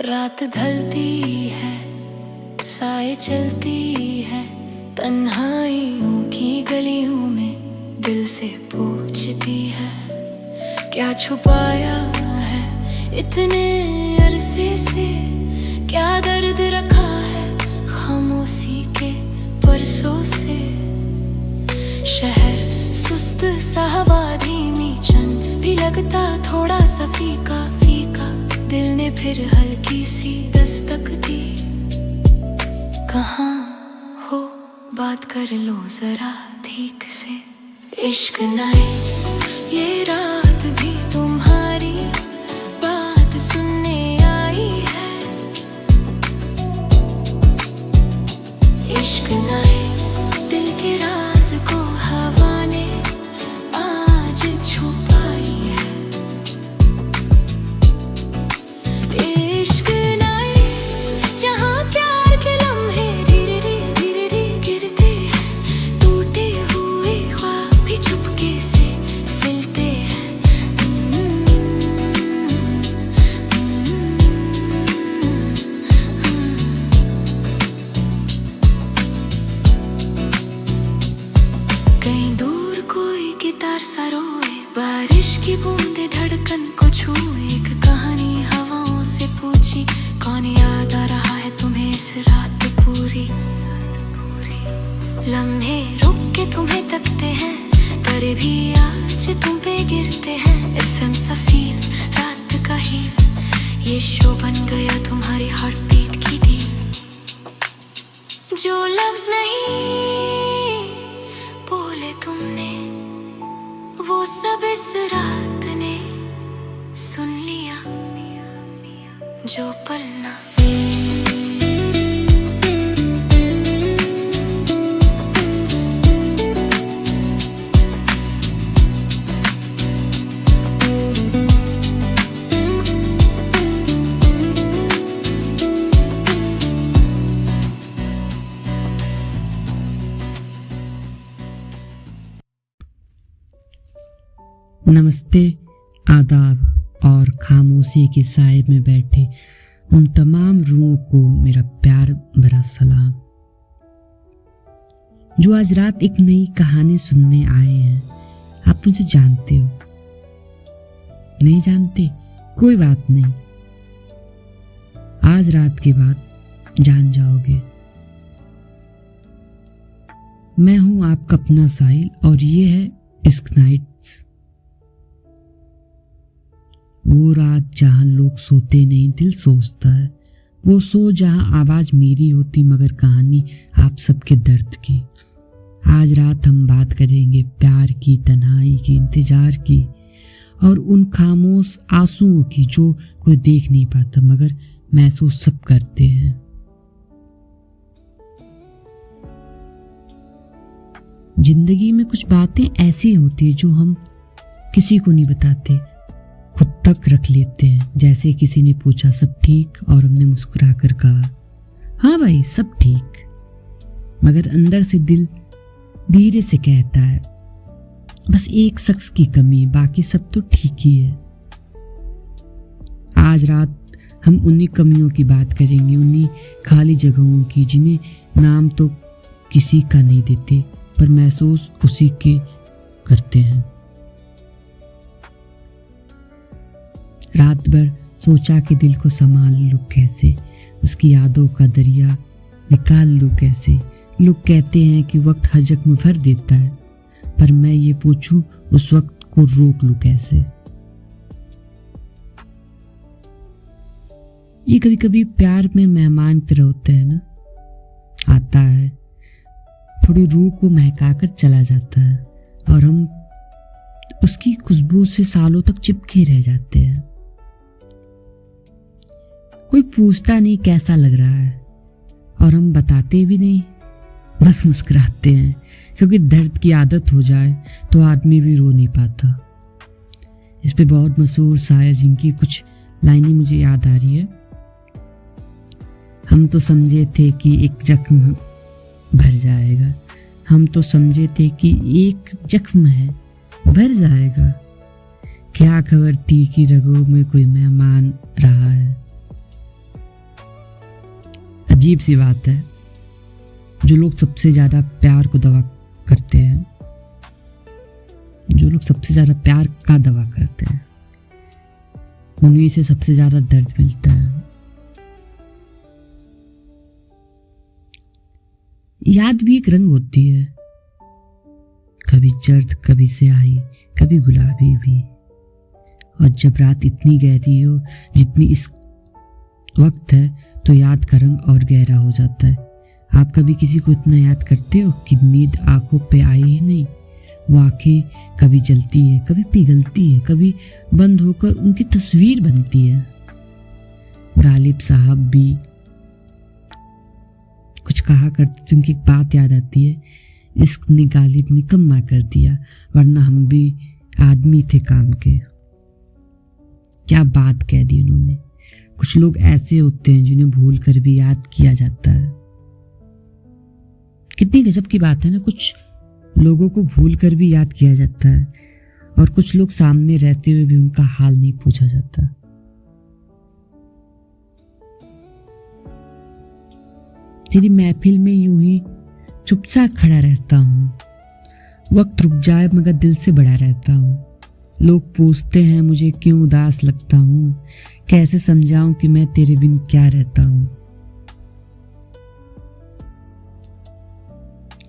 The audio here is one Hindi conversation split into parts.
रात ढलती है, साए चलती है, तन्हाइयों की गलियों में दिल से पूछती है, क्या छुपाया है इतने अरसे से, क्या दर्द रखा है खामोशी के परसों से। शहर सुस्त सा, हवा धीमी, चंद भी लगता थोड़ा सा फीका फीका, दिल ने फिर हल्की सी दस्तक दी। कहाँ हो, बात कर लो जरा ठीक से। इश्क नाइस, ये रात भी तुम्हारी बात सुनने आई है। इश्क नाइस, दिल के राज को हवा ने आज छुपाई है। इश्क नाइस, जहाँ प्यार के लम्हे धीरे धीरे गिरते हैं, टूटे हुए ख्वाब भी चुपके से सिलते हैं। कहीं दूर कोई गिटार सा रोए, बारिश की बूंदे धड़कन को छुए, एक कहानी हवाओं से पूछी, कौन याद आ रहा है तुम्हें इस रात पूरी। लम्हे रुक के तुम्हें तकते हैं, तारे भी आज तुम पे गिरते हैं। एफएम सा फील, रात का हील, ये शो बन गया तुम्हारी हार्ट बीट की डील। जो लफ्ज नहीं बोले तुमने, वो सब इस रात ने सुन लिया। जो पलना नमस्ते, आदाब और खामोशी के साए में बैठे उन तमाम रूहों को मेरा प्यार भरा सलाम, जो आज रात एक नई कहानी सुनने आए हैं। आप मुझे जानते हो, नहीं जानते कोई बात नहीं, आज रात के बाद जान जाओगे। मैं हूं आपका अपना साहिल और ये है इश्क नाइट्स। वो रात जहाँ लोग सोते नहीं, दिल सोचता है। वो सो जहाँ आवाज मेरी होती, मगर कहानी आप सबके दर्द की। आज रात हम बात करेंगे प्यार की, तन्हाई की, इंतजार की और उन खामोश आंसुओं की जो कोई देख नहीं पाता मगर महसूस सब करते हैं। जिंदगी में कुछ बातें ऐसी होती है जो हम किसी को नहीं बताते, खुद तक रख लेते हैं। जैसे किसी ने पूछा सब ठीक और हमने मुस्कुरा कर कहा हाँ भाई सब ठीक, मगर अंदर से दिल धीरे से कहता है बस एक शख्स की कमी, बाकी सब तो ठीक ही है। आज रात हम उन्हीं कमियों की बात करेंगे, उन्हीं खाली जगहों की जिन्हें नाम तो किसी का नहीं देते पर महसूस उसी के करते हैं। रात भर सोचा कि दिल को संभाल लूं कैसे, उसकी यादों का दरिया निकाल लूं कैसे। लोग कहते हैं कि वक्त हर जख्म भर देता है, पर मैं ये पूछूं उस वक्त को रोक लूं कैसे। ये कभी कभी प्यार में मेहमान की तरह होते हैं ना, आता है थोड़ी रूह को महकाकर चला जाता है और हम उसकी खुशबू से सालों तक चिपके रह जाते हैं। कोई पूछता नहीं कैसा लग रहा है और हम बताते भी नहीं, बस मुस्कुराते हैं, क्योंकि दर्द की आदत हो जाए तो आदमी भी रो नहीं पाता। इस पे बहुत मशहूर शायर जिनकी कुछ लाइनें मुझे याद आ रही है। हम तो समझे थे कि एक जख्म भर जाएगा, हम तो समझे थे कि एक जख्म है भर जाएगा, क्या खबर थी कि रगों में कोई मेहमान रहा है। अजीब सी बात है, जो लोग सबसे ज्यादा प्यार को दवा करते हैं, जो लोग सबसे ज्यादा प्यार का दवा करते हैं, उन्हीं से सबसे ज्यादा दर्द मिलता है। याद भी एक रंग होती है, कभी जर्द, कभी स्याही, कभी गुलाबी भी। और जब रात इतनी गहरी हो जितनी इस वक्त है, तो याद का रंग और गहरा हो जाता है। आप कभी किसी को इतना याद करते हो कि नींद आंखों पे आई ही नहीं। वो आंखें कभी जलती है, कभी पिघलती है, कभी बंद होकर उनकी तस्वीर बनती है। गालिब साहब भी कुछ कहा करते थे, उनकी एक बात याद आती है, इश्क ने गालिब निकम्मा कर दिया, वरना हम भी आदमी थे काम के। क्या बात कह दी उन्होंने। कुछ लोग ऐसे होते हैं जिन्हें भूल कर भी याद किया जाता है। कितनी गजब की बात है ना, कुछ लोगों को भूल कर भी याद किया जाता है और कुछ लोग सामने रहते हुए भी उनका हाल नहीं पूछा जाता। तेरी महफिल में यूं ही चुपचाप खड़ा रहता हूँ, वक्त रुक जाए मगर दिल से बड़ा रहता हूँ। लोग पूछते हैं मुझे क्यों उदास लगता हूँ, कैसे समझाऊं कि मैं तेरे बिन क्या रहता हूँ।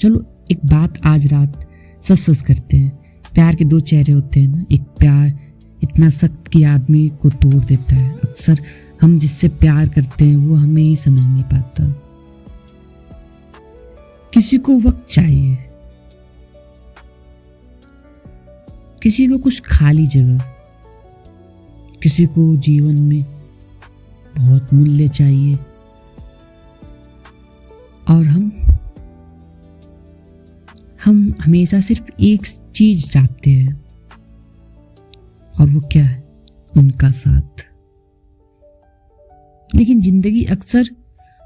चलो एक बात आज रात सच सच करते हैं। प्यार के दो चेहरे होते हैं ना, एक प्यार इतना सख्त कि आदमी को तोड़ देता है। अक्सर हम जिससे प्यार करते हैं वो हमें ही समझ नहीं पाता। किसी को वक्त चाहिए, किसी को कुछ खाली जगह, किसी को जीवन में बहुत मूल्य चाहिए, और हम हमेशा सिर्फ एक चीज चाहते हैं, और वो क्या है? उनका साथ। लेकिन जिंदगी अक्सर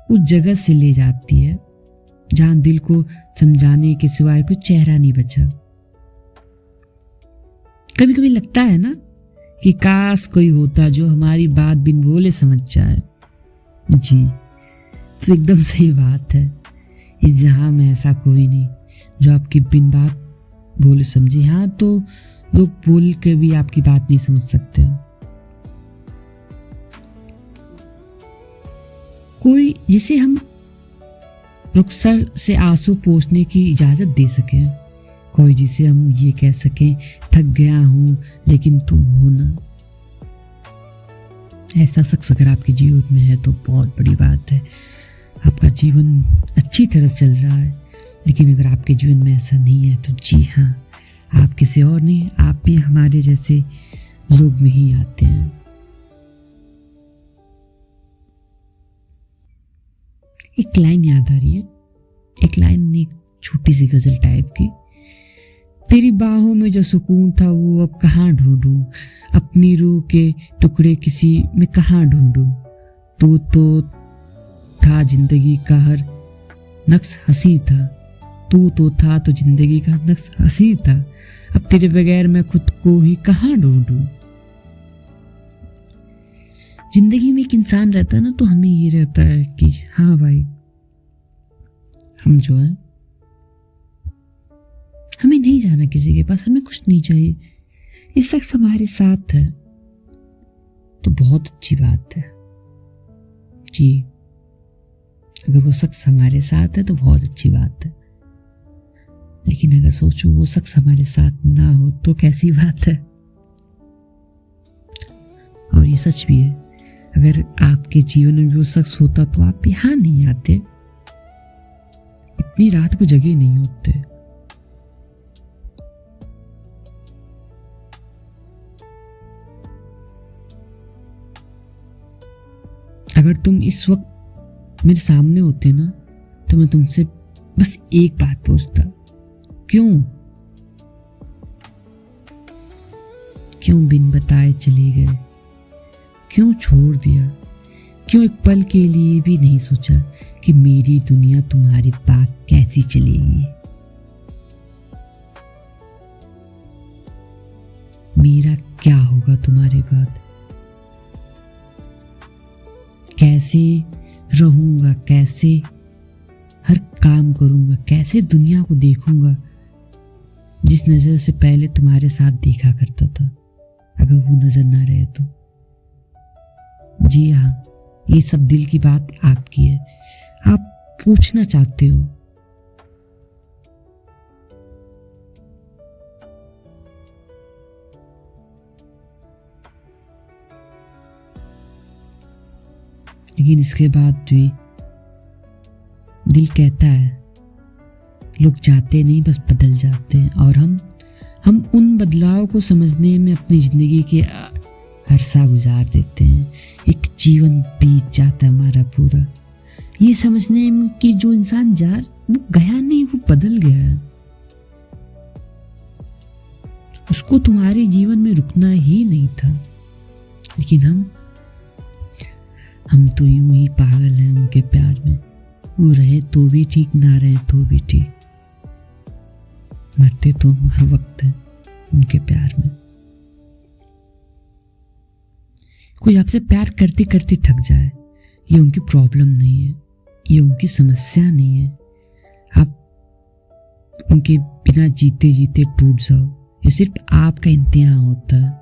उस जगह से ले जाती है जहां दिल को समझाने के सिवाय कोई चेहरा नहीं बचा। कभी कभी लगता है ना कि काश कोई होता जो हमारी बात बिन बोले समझ जाए। जी, तो एकदम सही बात है। इस जहां में ऐसा कोई नहीं जो आपकी बिन बात बोले समझे। हाँ, तो लोग बोल के भी आपकी बात नहीं समझ सकते। कोई जिसे हम रुखसर से आंसू पोंछने की इजाजत दे सके, कोई जिसे हम ये कह सकें थक गया हूं लेकिन तुम हो ना। ऐसा शख्स अगर आपके जीवन में है तो बहुत बड़ी बात है। आपका जीवन अच्छी तरह चल रहा है। लेकिन अगर आपके जीवन में ऐसा नहीं है तो जी हाँ, आप किसी और नहीं, आप भी हमारे जैसे लोग में ही आते हैं। एक लाइन याद आ रही है, एक लाइन, एक छोटी सी गजल टाइप की। तेरी बाहों में जो सुकून था वो अब कहाँ ढूंढूं, अपनी रूह के टुकड़े किसी में कहाँ ढूंढूं। तू तो था जिंदगी का हर नक्श हंसी था, तू तो था तो जिंदगी का नक्श हंसी था, अब तेरे बगैर मैं खुद को ही कहाँ ढूंढूं। जिंदगी में एक इंसान रहता है ना, तो हमें ये रहता है कि हाँ भाई, हम जो है, हमें नहीं जाना किसी के पास, हमें कुछ नहीं चाहिए, इस शख्स हमारे साथ है तो बहुत अच्छी बात है। जी, अगर वो शख्स हमारे साथ है तो बहुत अच्छी बात है। लेकिन अगर सोचो वो शख्स हमारे साथ ना हो तो कैसी बात है। और ये सच भी है, अगर आपके जीवन में वो शख्स होता तो आप यहां नहीं आते, इतनी रात को जगे नहीं होते। अगर तुम इस वक्त मेरे सामने होते ना, तो मैं तुमसे बस एक बात पूछता, क्यों क्यों बिन बताए चले गए, क्यों छोड़ दिया, क्यों एक पल के लिए भी नहीं सोचा कि मेरी दुनिया तुम्हारे बाद कैसी चलेगी। मेरा क्या होगा तुम्हारे बाद, कैसे रहूंगा, कैसे हर काम करूंगा, कैसे दुनिया को देखूंगा जिस नजर से पहले तुम्हारे साथ देखा करता था, अगर वो नजर ना रहे तो। जी हाँ, ये सब दिल की बात आपकी है, आप पूछना चाहते हो। लेकिन इसके बाद भी दिल कहता है, लोग जाते नहीं बस बदल जाते हैं, और हम उन बदलाव को समझने में अपनी जिंदगी के अरसा गुजार देते हैं। एक जीवन बीत जाता है हमारा पूरा, ये समझने में कि जो इंसान वो गया नहीं, वो बदल गया है। उसको तुम्हारे जीवन में रुकना ही नहीं था, लेकिन हम तो यूं ही पागल हैं उनके प्यार में। वो रहे तो भी ठीक, ना रहे तो भी ठीक, मरते तो हम हर वक्त हैं उनके प्यार में। कोई आपसे प्यार करते करते थक जाए, ये उनकी प्रॉब्लम नहीं है, ये उनकी समस्या नहीं है। आप उनके बिना जीते जीते टूट जाओ, ये सिर्फ आपका इम्तिहान होता है।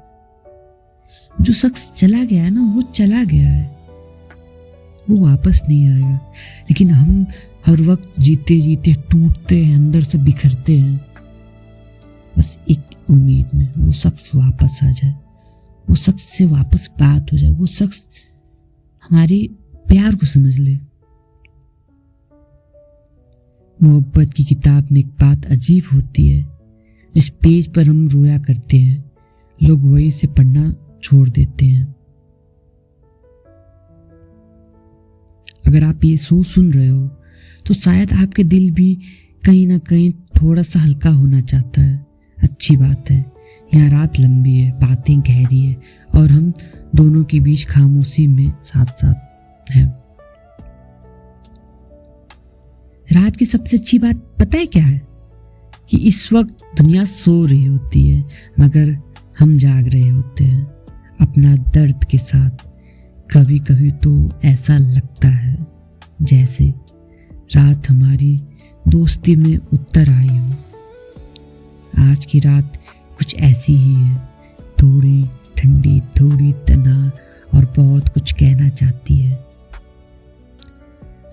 जो शख्स चला गया है ना, वो चला गया है, वो वापस नहीं आएगा। लेकिन हम हर वक्त जीते जीते टूटते हैं, अंदर से बिखरते हैं, बस एक उम्मीद में वो शख्स वापस आ जाए, वो शख्स से वापस बात हो जाए, वो शख्स हमारे प्यार को समझ ले। मोहब्बत की किताब में एक बात अजीब होती है, जिस पेज पर हम रोया करते हैं, लोग वही से पढ़ना छोड़ देते हैं। अगर आप ये सुन रहे हो तो शायद आपके दिल भी कहीं ना कहीं थोड़ा सा हल्का होना चाहता है। अच्छी बात है, यहाँ रात लंबी है, बातें गहरी है, और हम दोनों के बीच खामोशी में साथ साथ हैं। रात की सबसे अच्छी बात पता है क्या है? कि इस वक्त दुनिया सो रही होती है, मगर हम जाग रहे होते हैं अपना दर्द के साथ। कभी कभी तो ऐसा लगता है जैसे रात हमारी दोस्ती में उतर आई हो। आज की रात कुछ ऐसी ही है, थोड़ी ठंडी, थोड़ी तनाव, और बहुत कुछ कहना चाहती है।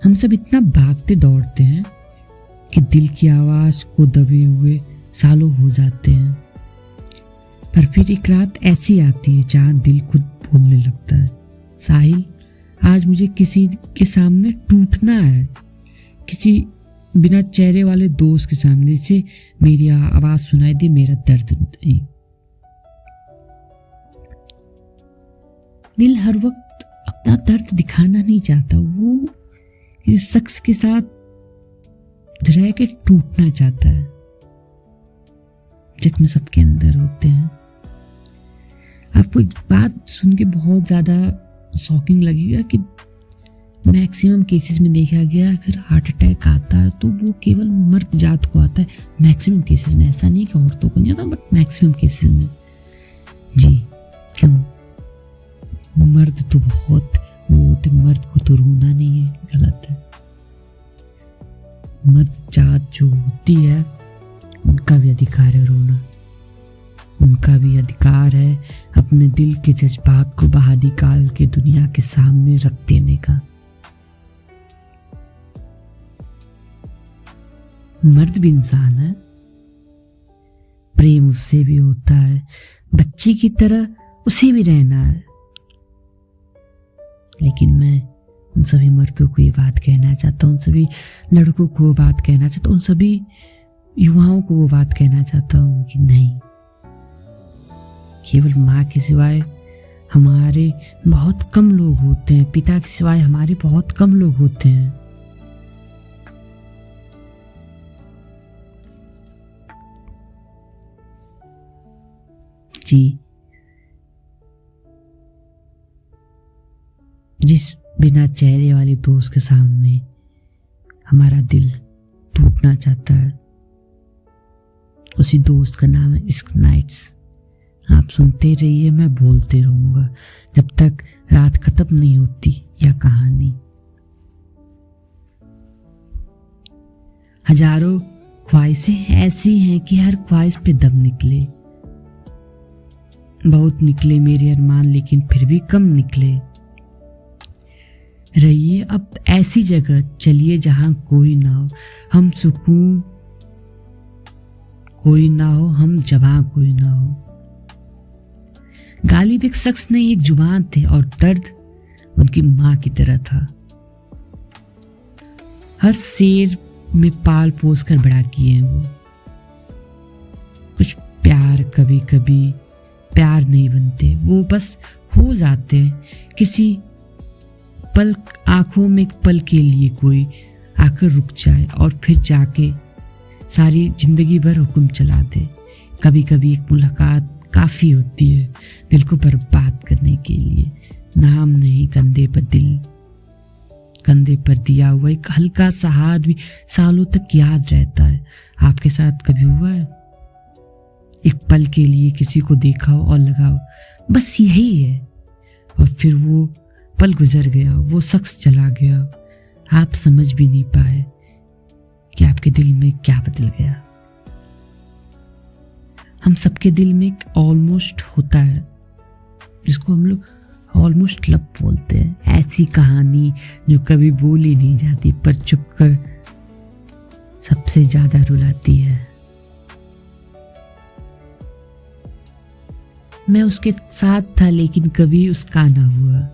हम सब इतना भागते दौड़ते हैं कि दिल की आवाज को दबे हुए सालों हो जाते हैं। पर फिर एक रात ऐसी आती है जहां दिल खुद बोलने लगता है, साहिल आज मुझे किसी के सामने टूटना है, किसी बिना चेहरे वाले दोस्त के सामने से मेरी आवाज सुनाई दे, मेरा दर्द नहीं। दिल हर वक्त अपना दर्द दिखाना नहीं चाहता, वो किसी शख्स के साथ रह के टूटना चाहता है। जख्म सबके अंदर होते हैं। आपको एक बात सुन के बहुत ज्यादा शॉकिंग लगेगा कि मैक्सिमम केसेस में देखा गया अगर हार्ट अटैक आता है तो वो केवल मर्द जात को आता है। मैक्सिमम केसेस में, ऐसा नहीं कि औरतों को नहीं आता, बट मैक्सिमम केसेस में। जी क्यों? मर्द तो बहुत वो होते, मर्द को तो रोना नहीं है, गलत है। मर्द जात जो होती है उनका भी अधिकार है रोना, उनका भी अधिकार है अपने दिल के जज्बात को बाहर निकाल के दुनिया के सामने रख देने का। मर्द भी इंसान है, प्रेम उससे भी होता है, बच्चे की तरह उसे भी रहना है। लेकिन मैं उन सभी मर्दों को ये बात कहना चाहता हूँ, उन सभी लड़कों को वो बात कहना चाहता हूँ, उन सभी युवाओं को वो बात कहना चाहता हूँ कि नहीं, केवल माँ के सिवाय हमारे बहुत कम लोग होते हैं, पिता के सिवाय हमारे बहुत कम लोग होते हैं। सच्ची, जिस बिना चेहरे वाले दोस्त के सामने हमारा दिल टूटना चाहता है, उसी दोस्त का नाम है इश्क नाइट्स। आप सुनते रहिए, मैं बोलते रहूंगा जब तक रात खत्म नहीं होती यह कहानी। हजारों ख्वाहिशें ऐसी हैं कि हर ख्वाहिश पे दम निकले। बहुत निकले मेरे अरमान, लेकिन फिर भी कम निकले। रहिए अब ऐसी जगह, चलिए जहां कोई ना हो, हम सुकून कोई ना हो, हम जवां कोई ना हो। गालिब एक शख्स नहीं, एक जुबान थे और दर्द उनकी माँ की तरह था। हर शेर में पाल पोस कर बड़ा किए हैं वो। कुछ प्यार कभी कभी प्यार नहीं बनते, वो बस हो जाते हैं। किसी पल आंखों में एक पल के लिए कोई आकर रुक जाए और फिर जाके सारी जिंदगी भर हुक्म चला दे। कभी कभी एक मुलाकात काफी होती है दिल को बर्बाद करने के लिए। नाम नहीं, कंधे पर दिल, कंधे पर दिया हुआ एक हल्का सा हाथ भी सालों तक याद रहता है। आपके साथ कभी हुआ है? एक पल के लिए किसी को देखा हो और लगा हो बस यही है, और फिर वो पल गुजर गया, वो शख्स चला गया, आप समझ भी नहीं पाए कि आपके दिल में क्या बदल गया। हम सबके दिल में एक ऑलमोस्ट होता है, जिसको हम लोग ऑलमोस्ट लव बोलते हैं। ऐसी कहानी जो कभी बोली नहीं जाती पर चुप कर सबसे ज्यादा रुलाती है। मैं उसके साथ था लेकिन कभी उसका ना हुआ।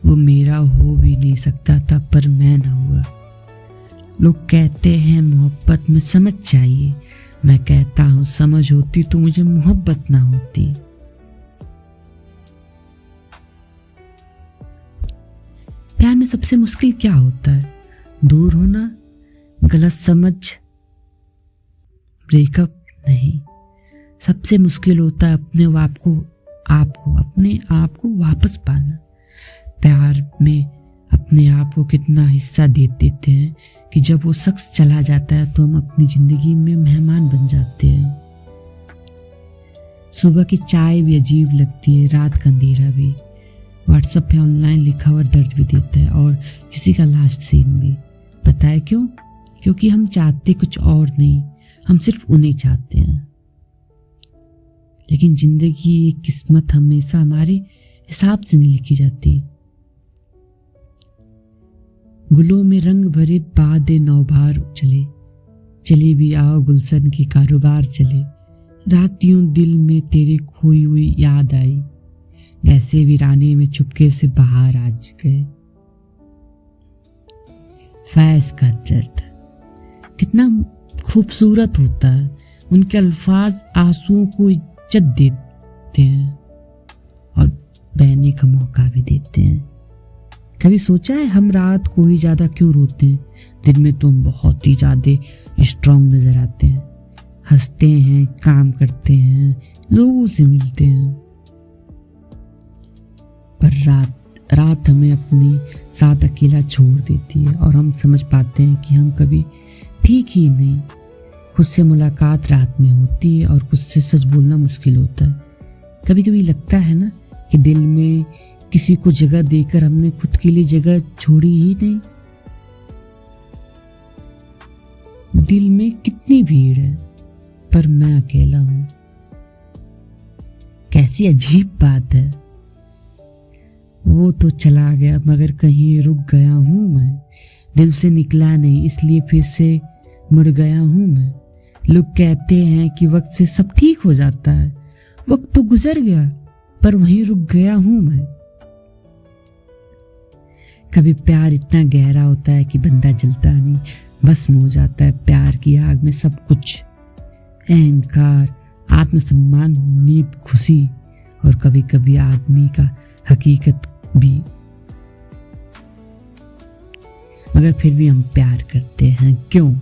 वो मेरा हो भी नहीं सकता था पर मैं ना हुआ। लोग कहते हैं मोहब्बत में समझ चाहिए, मैं कहता हूं समझ होती तो मुझे मोहब्बत ना होती। प्यार में सबसे मुश्किल क्या होता है? दूर होना, गलत समझ, ब्रेकअप नहीं। सबसे मुश्किल होता है अपने आप को वापस पाना। प्यार में अपने आप को कितना हिस्सा दे देते हैं कि जब वो शख्स चला जाता है तो हम अपनी जिंदगी में मेहमान बन जाते हैं। सुबह की चाय भी अजीब लगती है, रात का अंधेरा भी, व्हाट्सएप पे ऑनलाइन लिखा हुआ दर्द भी देता है, और किसी का लास्ट सीन भी। पता है क्यों? क्योंकि हम चाहते कुछ और नहीं, हम सिर्फ उन्हें चाहते हैं। लेकिन जिंदगी की किस्मत हमेशा हमारे हिसाब से नहीं लिखी जाती। गुलों में रंग भरे बादे नौबार चले भी आओ गुलशन की कारोबार चले। रात यूं दिल में तेरी खोई हुई याद आई, जैसे वीराने में चुपके से बाहर आज गए। फैज का दर्द कितना खूबसूरत होता है, उनके अल्फाज आंसुओं को इज्जत देते हैं और बहने का मौका भी देते हैं। कभी सोचा है हम रात को ही ज्यादा क्यों रोते हैं? दिन में तुम बहुत ही ज्यादा स्ट्रांग नजर आते हैं, हंसते हैं, काम करते हैं, लोगों से मिलते हैं, पर रात हमें अपनी साथ अकेला छोड़ देती है और हम समझ पाते हैं कि हम कभी ठीक ही नहीं। खुद से मुलाकात रात में होती है और खुद से सच बोलना मुश्किल होता है। कभी कभी लगता है ना कि दिल में किसी को जगह देकर हमने खुद के लिए जगह छोड़ी ही नहीं। दिल में कितनी भीड़ है पर मैं अकेला हूं। कैसी अजीब बात है। वो तो चला गया मगर कहीं रुक गया हूं मैं, दिल से निकला नहीं इसलिए फिर से मुड़ गया हूं मैं। लोग कहते हैं कि वक्त से सब ठीक हो जाता है, वक्त तो गुजर गया पर वहीं रुक गया हूं मैं। कभी प्यार इतना गहरा होता है कि बंदा जलता नहीं, भस्म हो जाता है प्यार की आग में सब कुछ, अहंकार, आत्मसम्मान, नींद, खुशी और कभी कभी आदमी का हकीकत भी। मगर फिर भी हम प्यार करते हैं। क्यों?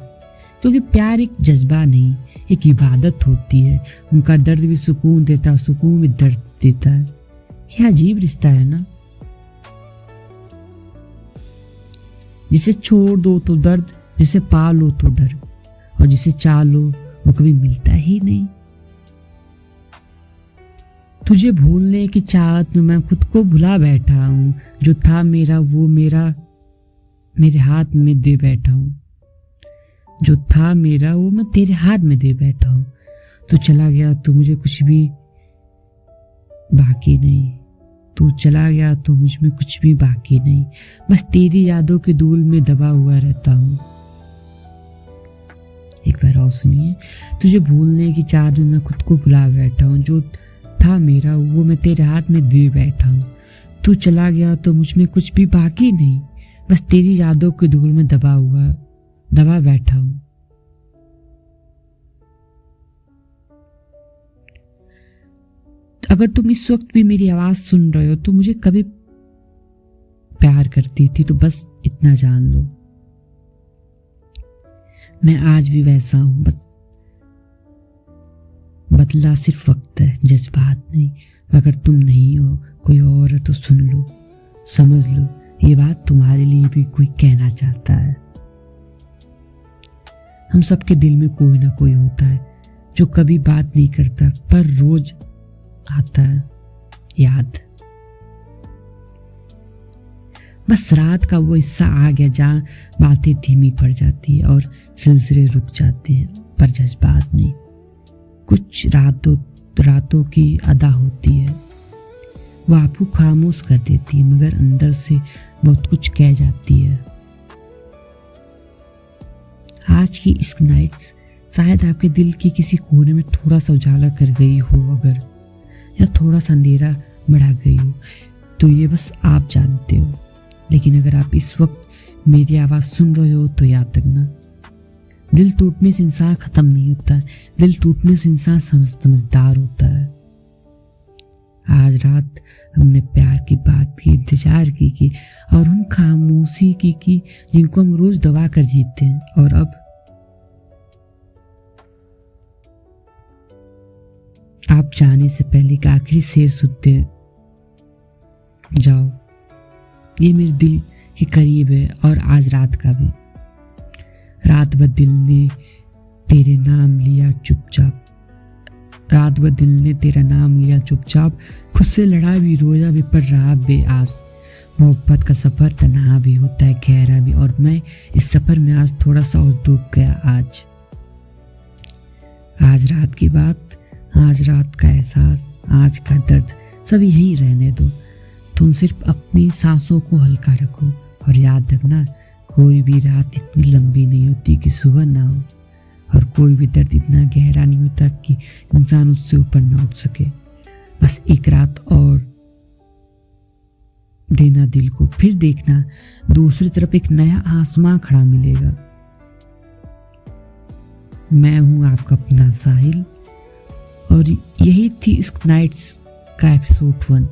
क्योंकि प्यार एक जज्बा नहीं, एक इबादत होती है। उनका दर्द भी सुकून देता है, सुकून भी दर्द देता है। यह अजीब रिश्ता है ना, जिसे छोड़ दो तो दर्द, जिसे पा लो तो डर, और जिसे चाह लो वो कभी मिलता ही नहीं। तुझे भूलने की चाहत में मैं खुद को भुला बैठा हूँ। जो था मेरा वो मेरे हाथ में दे बैठा हूँ। जो था मेरा वो मैं तेरे हाथ में दे बैठा हूँ। तू चला गया तो मुझे कुछ भी बाकी नहीं। तू चला गया तो मुझ में कुछ भी बाकी नहीं। बस तेरी यादों के धूल में दबा हुआ रहता हूँ। एक बार और सुनिए। तुझे भूलने की चाहत में मैं खुद को भुला बैठा हूँ। जो था मेरा वो मैं तेरे हाथ में दे बैठा हूँ। तू चला गया तो मुझ में कुछ भी बाकी नहीं। बस तेरी यादों के धूल में दबा बैठा हूँ। अगर तुम इस वक्त भी मेरी आवाज सुन रहे हो तो मुझे कभी प्यार करती थी, तो बस इतना जान लो। मैं आज भी वैसा हूं, बस बदला सिर्फ वक्त है, जज्बात नहीं। अगर तुम नहीं हो, कोई और है तो सुन लो, समझ लो, ये बात तुम्हारे लिए भी कोई कहना चाहता है। हम सबके दिल में कोई ना कोई होता है जो कभी बात नहीं करता पर रोज आता है याद। बस रात का वो हिस्सा आ गया जहां बातें धीमी पड़ जाती है और सिलसिले रुक जाते हैं, पर जज्बात नहीं। कुछ रातों की अदा होती है, वो आपको खामोश कर देती है मगर अंदर से बहुत कुछ कह जाती है। आज की इस नाइट्स शायद आपके दिल के किसी कोने में थोड़ा सा उजाला कर गई हो, अगर या थोड़ा सा अंधेरा बढ़ा गई हो तो ये बस आप जानते हो। लेकिन अगर आप इस वक्त मेरी आवाज सुन रहे हो तो याद रखना, दिल टूटने से इंसान खत्म नहीं होता, दिल टूटने से इंसान समझदार होता है। आज रात हमने प्यार की बात की, इंतजार की और उन खामोशी की जिनको हम रोज दबा कर जीते हैं। और अब आप जाने से पहले का आखिरी शेर सुनते जाओ। ये मेरे दिल के करीब है और आज रात का भी। रात भर दिल ने तेरे नाम लिया चुपचाप, रात भर दिल ने तेरा नाम लिया चुपचाप। खुद से लड़ा भी, रोया भी, पर रहा बेआस। मोहब्बत का सफर तन्हा भी होता है, गहरा भी, और मैं इस सफर में आज थोड़ा सा और डूब गया। आज रात की बात, आज रात का एहसास, आज का दर्द सब यहीं रहने दो। तुम सिर्फ अपनी सांसों को हल्का रखो और याद रखना, कोई भी रात इतनी लंबी नहीं होती कि सुबह ना हो, और कोई भी दर्द इतना गहरा नहीं होता कि इंसान उससे ऊपर ना उठ सके। बस एक रात और देना दिल को, फिर देखना दूसरी तरफ एक नया आसमां खड़ा मिलेगा। मैं हूं आपका अपना साहिल, और यही थी इस नाइट्स का एपिसोड 1।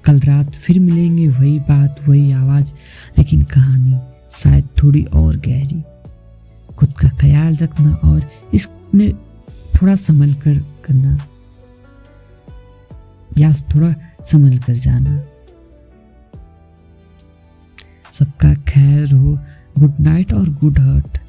कल रात फिर मिलेंगे, वही बात, वही आवाज, लेकिन कहानी शायद थोड़ी और गहरी। खुद का ख्याल रखना और इसमें थोड़ा संभल कर करना, या थोड़ा संभल कर जाना। सबका खैर हो। गुड नाइट और गुड हर्ट।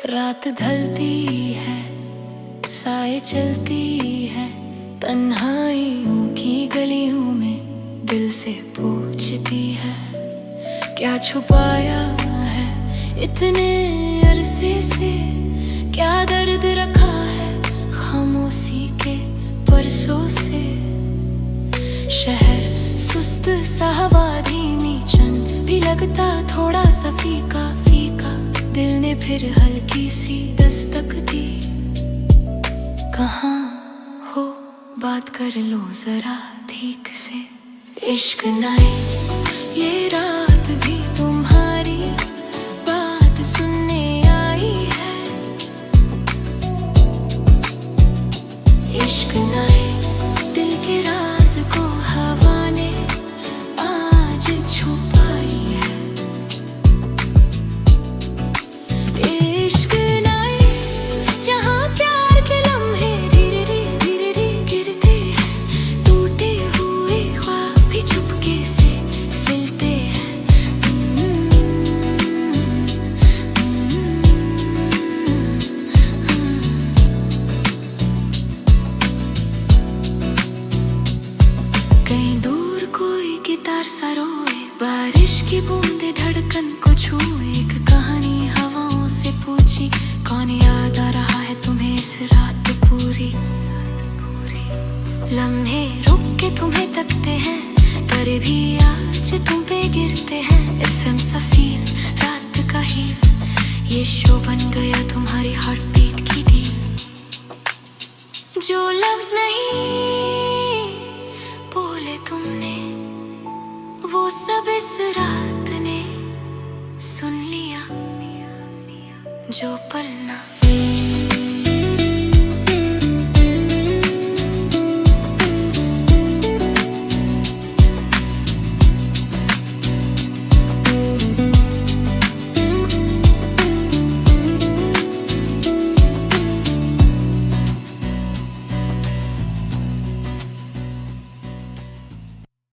रात ढलती है, साए चलती है, तन्हाइयों की गलियों में दिल से पूछती है, क्या छुपाया है इतने अरसे से, क्या दर्द रखा है खामोशी के परसों से। शहर सुस्त सा, हवा धीमी, चंद भी लगता थोड़ा सा फीका फीका, दिल ने फिर हल्की सी दस्तक दी, कहाँ हो बात कर लो जरा ठीक से। इश्क नाइट्स ये रात भी तुम्हारी बात सुनने आई है। इश्क नाइट्स दिल के राज को हवा ने आज छुपाई है। इश्क नाइट्स जहाँ प्यार के लम्हे धीरे धीरे गिरते हैं, टूटे हुए ख्वाब भी चुपके से सिलते हैं। कहीं दूर कोई गिटार सा रोए, बारिश की बूंदे धड़कन को छुए। एक कहानी हवाओं से पूछी, कौन याद आ रहा है तुम्हें इस रात पूरी। लम्हे रुक के तुम्हें तकते हैं, तारे भी आज तुम पे गिरते हैं। FM सफील रात का हील, ये शो बन गया तुम्हारी हार्ट बीट की डील। जो लफ्ज नहीं बोले तुमने, वो सब इस रात ने सुन लिया। जो पल ना